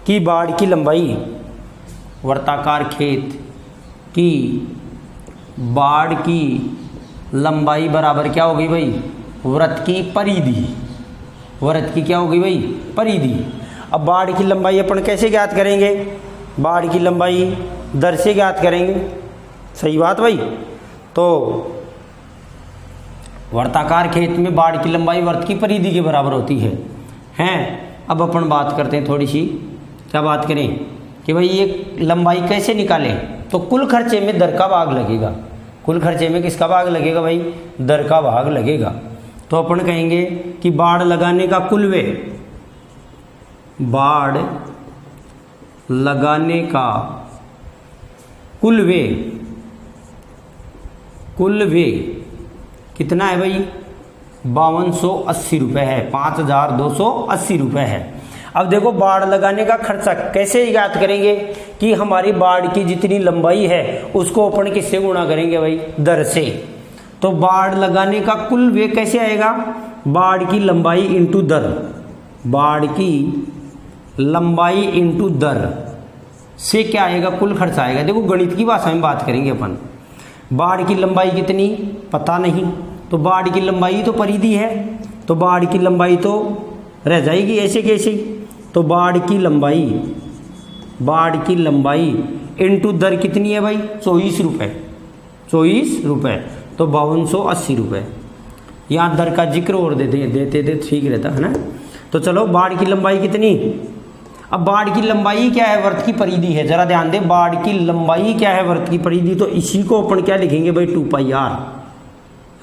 की बाड़ की लंबाई, वर्ताकार खेत की बाड़ की लंबाई बराबर क्या होगी भाई, वृत्त की परिधि, वृत्त की क्या होगी भाई, परिधि। अब बाड़ की लंबाई अपन कैसे ज्ञात करेंगे, बाड़ की लंबाई दर से ज्ञात करेंगे, सही बात भाई। तो वर्ताकार खेत में बाड़ की लंबाई वृत्त की परिधि के बराबर होती है, हैं। अब अपन बात करते हैं थोड़ी सी, क्या बात करें कि भाई ये लंबाई कैसे निकालें। तो कुल खर्चे में दर का भाग लगेगा, कुल खर्चे में किसका भाग लगेगा भाई, दर का भाग लगेगा। तो अपन कहेंगे कि बाड़ लगाने का कुल व्यय, बाड़ लगाने का कुल व्यय कितना है भाई, 5280 रुपये है, 5280 रुपये है। अब देखो बाड़ लगाने का खर्चा कैसे याद करेंगे कि हमारी बाड़ की जितनी लंबाई है उसको अपन किससे गुणा करेंगे भाई, दर से। तो बाड़ लगाने का कुल व्यय कैसे आएगा, बाड़ की लंबाई इंटू दर, बाड़ की लंबाई इंटू दर से क्या आएगा, कुल खर्चा आएगा। देखो गणित की भाषा में बात करेंगे अपन, बाड़ की लंबाई कितनी पता नहीं, तो बाड़ की लंबाई तो परिधि है, तो बाड़ की लंबाई तो रह जाएगी ऐसे कैसे। तो बाड़ की लंबाई इंटू दर कितनी है भाई, 24 रुपये, 24 रुपये, तो 5280 रुपये। यहाँ दर का जिक्र और देते थे ठीक रहता है ना। तो चलो बाड़ की लंबाई कितनी, अब बाड़ की लंबाई क्या है, वृत्त की परिधि है, जरा ध्यान दे, बाड़ की लंबाई क्या है, वृत्त की परिधि, तो इसी को अपन क्या लिखेंगे भाई, 2πr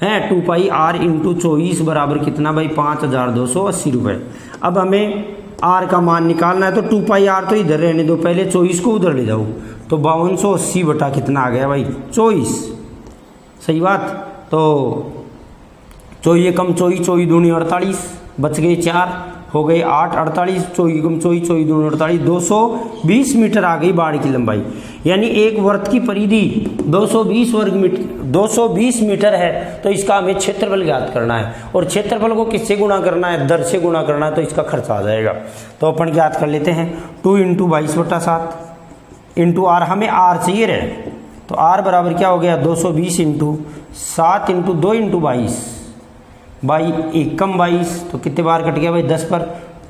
है, 2πr इंटू 24 बराबर कितना भाई, 5280 रुपये। अब हमें r का मान निकालना है, तो 2πr तो इधर रहने दो, पहले 24 को उधर ले जाओ, तो 5280 बटा कितना आ गया भाई, 24, सही बात। तो 24 कम 24, 24 दूनी 48, बच गए 4, हो गए 8, 48, 24 कम 24, 24 दूनी 48, 220 मीटर आ गई बाड़ की लंबाई। यानी एक वृत्त की परिधि 220 मीटर है, तो इसका हमें क्षेत्रफल ज्ञात करना है, और क्षेत्रफल को किससे गुणा करना है, दर से गुणा करना है, तो इसका खर्चा आ जाएगा। तो अपन ज्ञात कर लेते हैं, 2 इंटू 22/7 इंटू आर, हमें आर चाहिए रहे, तो आर बराबर क्या हो गया, 220 इंटू 7 इंटू 2 इंटू 22, बाई एकम 22, तो कितने बार कट गया भाई, 10 पर,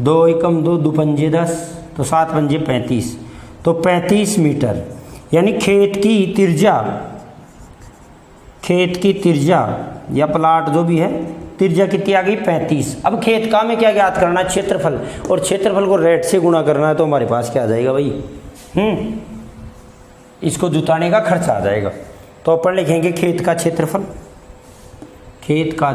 2 एकम 2, 2 पंजे 10, तो 7 पंजे 35, तो 35 मीटर। यानी खेत की तिरजा या प्लाट जो भी है, तिरजा कितनी आ गई, 35। अब खेत का में क्या ज्ञात करना है, क्षेत्रफल, और क्षेत्रफल को रेट से गुणा करना है, तो हमारे पास क्या आ जाएगा भाई, इसको जुताने का खर्चा आ जाएगा। तो अपन लिखेंगे खेत का क्षेत्रफल, खेत का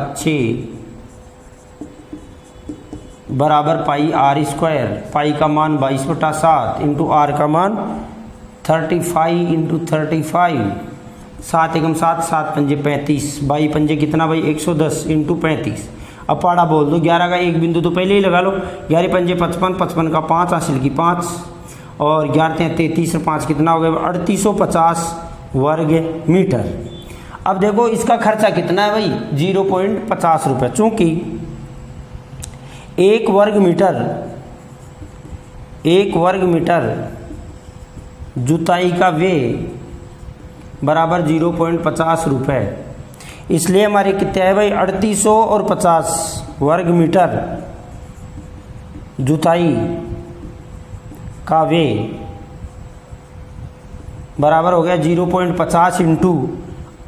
बराबर πr², पाई का मान 22/7 इंटू आर का मान 35 इंटू 35, 7 एकम 7, 7 पंजे 35, 22 पंजे कितना भाई, 110 इंटू 35। अब पाड़ा बोल दो, 11 का एक बिंदु तो पहले ही लगा लो, 11 पंजे 55, 55 का 5 हासिल की 5, और 11 33 और 5 कितना हो गया, 3850 वर्ग मीटर। अब देखो इसका खर्चा कितना है भाई, 0.50 रुपये, चूंकि एक वर्ग मीटर जुताई का व्यय बराबर 0.50 रुपये, इसलिए हमारे कितने है भाई, 3850 वर्ग मीटर जुताई का व्यय बराबर हो गया 0.50 इंटू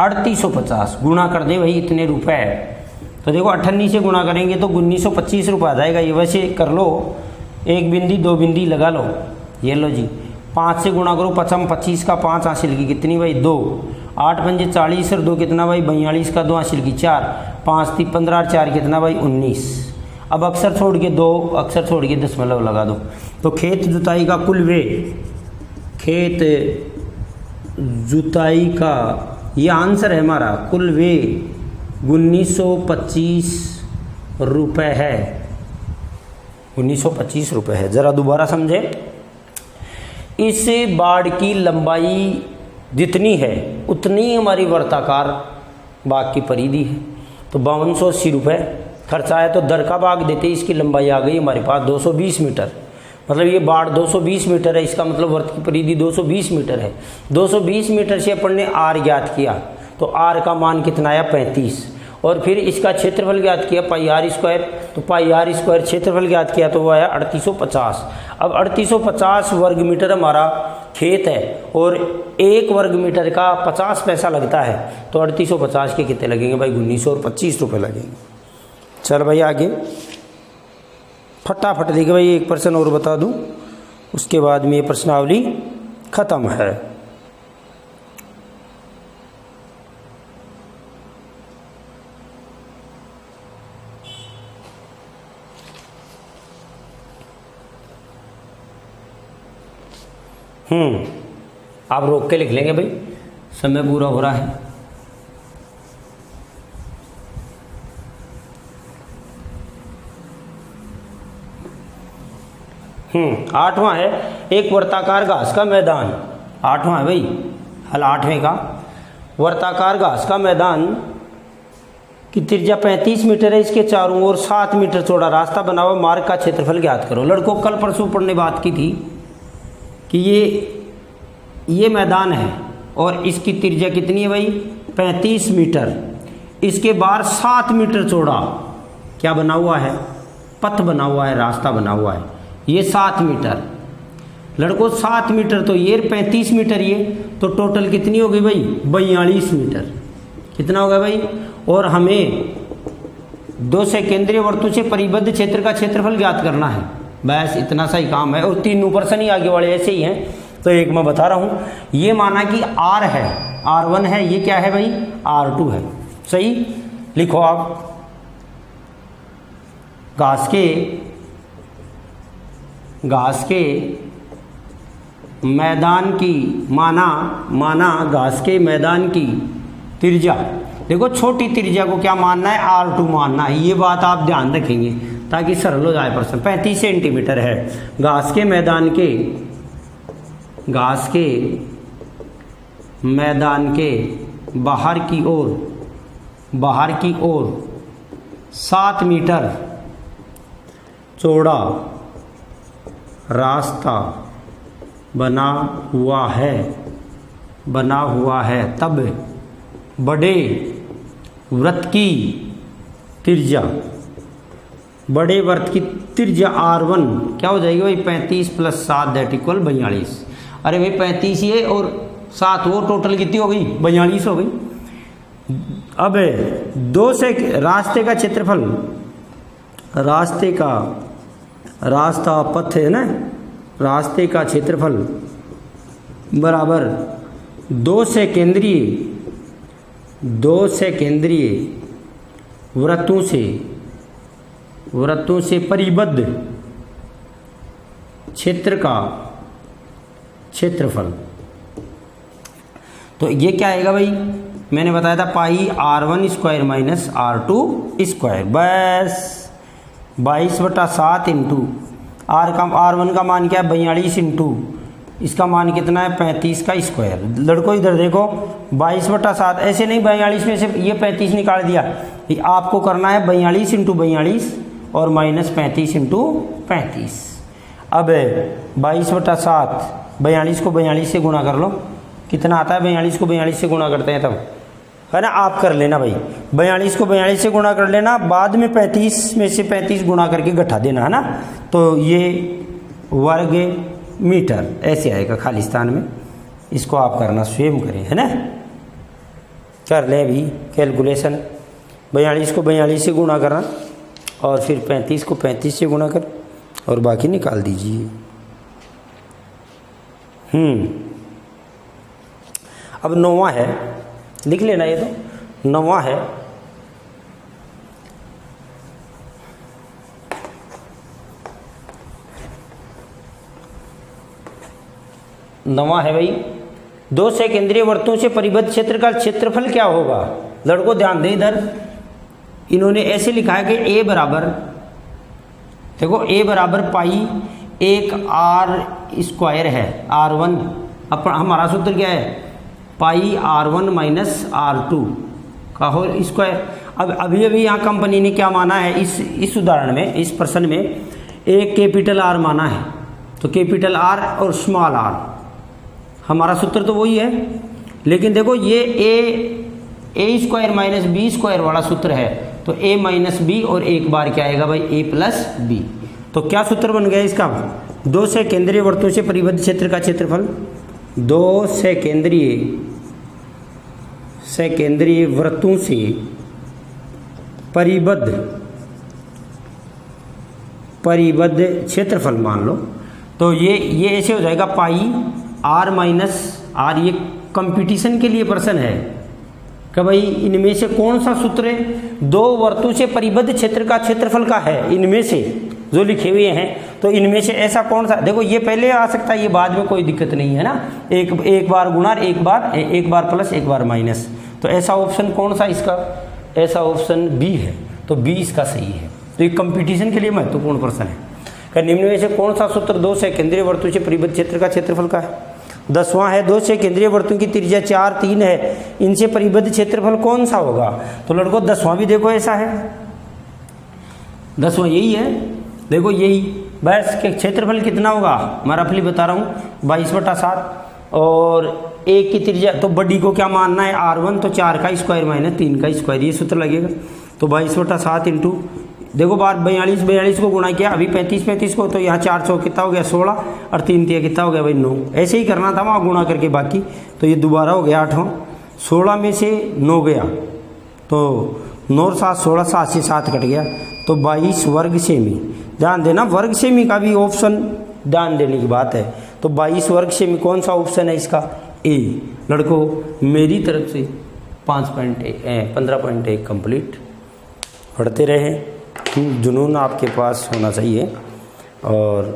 3850, गुणा कर दे भाई इतने रुपए। तो देखो 98 से गुणा करेंगे तो 1925 रुपये आ जाएगा। ये वैसे कर लो, एक बिंदी 2 बिंदी लगा लो, ये लो जी, 5 से गुणा करो, 25 का 5 हासिल की कितनी भाई, 2, 8 पंजे 40 और 2 कितना भाई, 42 का 2 हासिल की 4, 5 3 15 और 4 कितना भाई, 19। अब अक्षर छोड़ के 2 अक्षर छोड़ के दशमलव लगा दो। तो खेत जुताई का कुल व्यय, खेत जुताई का ये आंसर है हमारा, कुल व्यय 1925 रुपये है, 1925 रुपये है। ज़रा दोबारा समझे, इस बाड़ की लंबाई जितनी है उतनी हमारी वर्ताकार बाग की परिधि है, तो 5280 रुपये खर्चा है। तो दर का भाग देते इसकी लंबाई आ गई हमारे पास 220 मीटर, मतलब ये बाड़ 220 मीटर है, इसका मतलब वर्त की परिधि 220 मीटर है। 220 मीटर से अपन ने आर ज्ञात किया, तो आर का मान कितना आया, 35, और फिर इसका क्षेत्रफल ज्ञात किया πr², तो πr² क्षेत्रफल ज्ञात किया तो वो आया 3850। अब 3850 वर्ग मीटर हमारा खेत है, और 1 वर्ग मीटर का 50 पैसा लगता है, तो 3850 के कितने लगेंगे भाई, 1925 रुपये लगेंगे। चल भाई आगे फटाफट देखिए भाई, एक प्रश्न और बता दूं, उसके बाद में ये प्रश्नावली खत्म है। आप रोक के लिख लेंगे भाई, समय पूरा हो रहा है। 8वां है एक वर्ताकार घास का मैदान। 8वां है भाई, हल 8वें का। वर्ताकार घास का मैदान की त्रिज्या 35 मीटर है, इसके चारों ओर 7 मीटर चौड़ा रास्ता बना हुआ, मार्ग का क्षेत्रफल ज्ञात करो। लड़कों कल परसों पढ़ने बात की थी कि ये मैदान है और इसकी त्रिज्या कितनी है भाई 35 मीटर, इसके बाहर 7 मीटर चौड़ा क्या बना हुआ है, पथ बना हुआ है, रास्ता बना हुआ है। ये 7 मीटर लड़कों, 7 मीटर तो ये 35 मीटर, ये तो टोटल कितनी हो गई भाई 42 मीटर। कितना होगा भाई? और हमें 2 से केंद्रीय वर्तुल से परिबद्ध क्षेत्र का क्षेत्रफल ज्ञात करना है। बस इतना सा ही काम है। और 3 प्रश्न ही आगे वाले ऐसे ही हैं, तो एक मैं बता रहा हूँ। ये माना कि R है, R1 है, ये क्या है भाई R2 है। सही लिखो आप। घास के मैदान की माना घास के मैदान की त्रिज्या, देखो छोटी त्रिज्या को क्या मानना है R2 मानना है। ये बात आप ध्यान रखेंगे ताकि सरल हो जाए प्रश्न। 35 सेंटीमीटर है। घास के मैदान के बाहर की ओर 7 मीटर चौड़ा रास्ता बना हुआ है, तब बड़े वृत्त की त्रिज्या R1 क्या हो जाएगी भाई 35 + 7 दैट इक्वल 42। अरे भाई 35 ये और 7 वो टोटल कितनी हो गई 42 हो गई। अब 2 से रास्ते का क्षेत्रफल, रास्ता पथ है ना, रास्ते का क्षेत्रफल बराबर 2 से केंद्रीय वृत्तों से परिबद्ध क्षेत्र का क्षेत्रफल। तो ये क्या आएगा भाई, मैंने बताया था पाई R1 square minus R2 square, बस 22/7 इंटू R1 का मान क्या है 42 इंटू इसका मान कितना है 35 का स्क्वायर। लड़कों इधर देखो 22/7, ऐसे नहीं 42 में से ये 35 निकाल दिया, ये आपको करना है 42 इंटू 42 और माइनस 35 इंटू 35। अब 22/7 42 को 42 से गुणा कर लो, कितना आता है 42 को 42 से गुणा करते हैं तब, है ना। आप कर लेना भाई 42 को 42 से गुणा कर लेना, बाद में 35 में से 35 गुणा करके घटा देना, है ना। तो ये वर्ग मीटर ऐसे आएगा खालिस्तान में। इसको आप करना स्वयं करें, है ना। कर लें अभी कैलकुलेशन, 42 को 42 से गुणा करना और फिर 35 को 35 से गुणा कर और बाकी निकाल दीजिए। अब 9वां है, लिख लेना, ये तो 9वां है। नवा है भाई, 2 से केंद्रीय वृत्तों से परिबद्ध क्षेत्र का क्षेत्रफल क्या होगा। लड़कों ध्यान दें, इधर इन्होंने ऐसे लिखा है कि A बराबर, देखो A बराबर पाई 1 R स्क्वायर है R1, अपन हमारा सूत्र क्या है पाई R1 माइनस R2 का होल स्क्वायर। अब अभी यहाँ कंपनी ने क्या माना है, इस उदाहरण में, इस प्रश्न में एक कैपिटल R माना है, तो कैपिटल R और स्मॉल r, हमारा सूत्र तो वही है, लेकिन देखो ये a square minus B square वाला सूत्र है, तो a माइनस बी और एक बार क्या आएगा भाई a प्लस बी। तो क्या सूत्र बन गया इसका, 2 से केंद्रीय वृत्तों से परिबद्ध क्षेत्र का क्षेत्रफल, 2 से केंद्रीय वृत्तों से परिबद्ध क्षेत्रफल मान लो, तो ये ऐसे हो जाएगा पाई R माइनस R। ये कंपटीशन के लिए प्रश्न है कि भाई इनमें से कौन सा सूत्र है 2 वृत्तों से परिबद्ध क्षेत्र का क्षेत्रफल का है, इनमें से जो लिखे हुए हैं, तो इनमें से ऐसा कौन सा, देखो ये पहले आ सकता है, ये बाद में कोई दिक्कत नहीं है ना, एक बार गुणा, एक बार प्लस, एक बार माइनस। तो ऐसा ऑप्शन कौन सा इसका, ऐसा ऑप्शन बी है, तो बी इसका सही है। तो ये कंपटीशन के लिए महत्वपूर्ण प्रश्न है। कि निम्न में से कौन सा सूत्र 2 सेकेंद्रीय वृत्तों से परिबद्ध क्षेत्र का क्षेत्रफल का है। 10वां है 2 सेकेंद्रीय वृत्तों की त्रिज्या 4, 3 है, इनसे परिबद्ध क्षेत्रफल कौन सा होगा। तो लड़कों 10वां भी देखो ऐसा है, 10वां यही है, देखो यही बस के क्षेत्रफल कितना होगा मैं रफली बता रहा हूँ 22/7 और एक की त्रिज्या तो बड़ी को क्या मानना है R1 तो 4 का स्क्वायर माइनस 3 का स्क्वायर ये सूत्र लगेगा। तो 22/7 इंटू देखो बार 42 को गुणा किया अभी 35 को तो यहाँ 4 100 कितना हो गया 16 और 3 3 कितना हो गया भाई 9। ऐसे ही करना था वहाँ गुणा करके बाकी। तो ये दोबारा हो गया 8वां 16 में से 9 गया तो 9 और 7 16 7 से 7 कट गया तो 22 वर्ग सेमी। ध्यान देना वर्ग सेमी का भी ऑप्शन ध्यान देने की बात है। तो 22 वर्ग सेमी कौन सा ऑप्शन है इसका ए। लड़कों मेरी तरफ से 15.1 कंप्लीट। पढ़ते रहे, जुनून आपके पास होना चाहिए और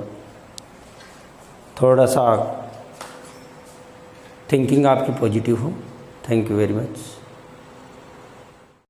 थोड़ा सा थिंकिंग आपकी पॉजिटिव हो। Thank you very much.